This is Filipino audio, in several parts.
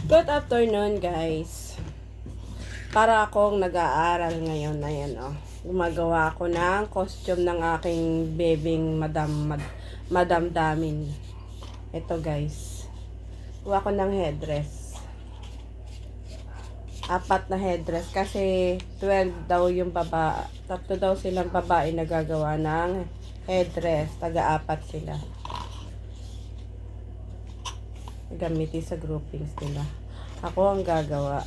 Good afternoon, guys. Para akong nag-aaral ngayon na yan, oh. Gumagawa ako ng costume ng aking bebing Madam Damin. Ito, guys. Gawa ko ng headdress. 4 na headdress kasi 12 daw yung baba. 3 daw silang babae na gagawa ng headdress. Taga-4 sila. Gamitin sa groupings nila. Ako ang gagawa.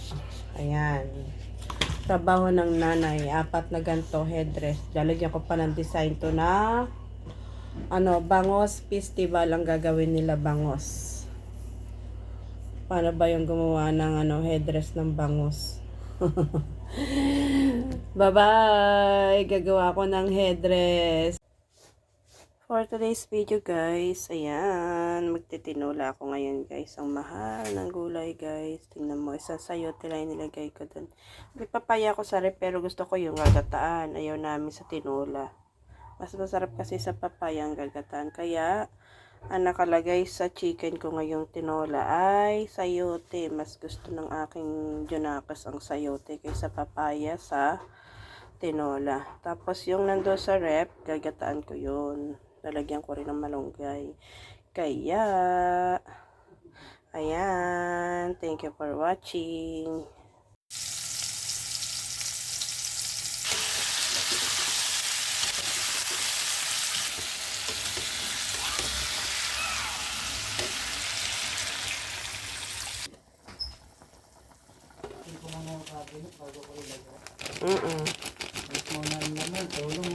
Ayan. Trabaho ng nanay. 4 na ganito headdress. Lalagyan ko pa ng design to na bangos festival ang gagawin nila, bangos. Paano ba yung gumawa ng headdress ng bangos? Bye-bye! Gagawa ko ng headdress. For today's video, guys, ayan, magtitinula ako ngayon, guys. Ang mahal ng gulay, guys. Tingnan mo, isa sayote lang nilagay ko dun. May papaya ko sa rep, pero gusto ko yung gagataan. Ayaw namin sa tinula. Mas masarap kasi sa papaya ang gagataan. Kaya, ang nakalagay sa chicken ko ngayong tinola ay sayote. Mas gusto ng aking Junakos ang sayote kaysa papaya sa tinola. Tapos yung nando sa rep, gagataan ko yun. Lalagyan ko rin ng malunggay. Kaya, ayan. Thank you for watching. Hindi ko muna yung cabinet bago ko ilagay. Mm-mm. Tapos muna naman, tulong